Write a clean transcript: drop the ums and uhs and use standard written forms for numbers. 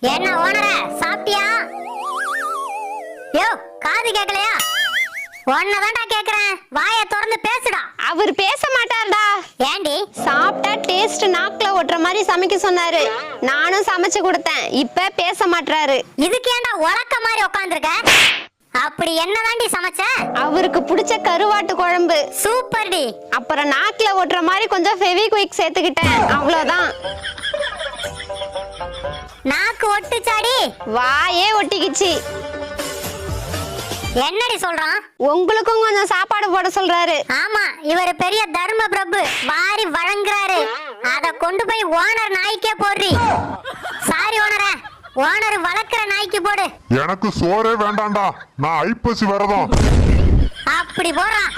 என்ன ஓனர சாப்பிட்டியா? யோ காது கேக்கலையா? ஒன்னதான்டா கேக்குறேன், வாயை திறந்து பேசுடா. அவர் பேச மாட்டார்டா. ஏண்டி? சாப்பிட்டா டேஸ்ட் நாக்குல ஒட்டுற மாதிரி சமைக்க சொன்னாரு. நானும் சமைச்சு கொடுத்தேன், இப்ப பேச மாட்டாரு. இதுக்கு ஏன்டா உலக்க மாதிரி உட்காந்துருக்க? அப்படி என்னதாண்டி சமைச்ச? அவருக்கு பிடிச்ச கருவாட்டு குழம்பு. சூப்பர் டி. அப்புறம் நாக்குல ஒட்டுற மாதிரி கொஞ்சம் ஃபெவிக்விக் சேர்த்துக்கிட்டேன், அவ்வளவுதான். நாக்கு ஒட்டுச்சாடி? வாயே ஒட்டிக்கிச்சு. என்னடி சொல்றான்? உங்களுக்கும் கொஞ்சம் சாப்பாடு போட சொல்றாரு. ஆமா, இவர் பெரிய தர்ம பிரபு, வாரி வழங்குறாரு. அத கொண்டு போய் ஓனர் நாய்க்கே போடுறி. சாரி ஓனர, ஓனர் வளர்க்கிற நாய்க்கு போடு. எனக்கு சோறே வேண்டாம்டா, நான் ஐப்பசி வரதும். அப்படி போடுறான்.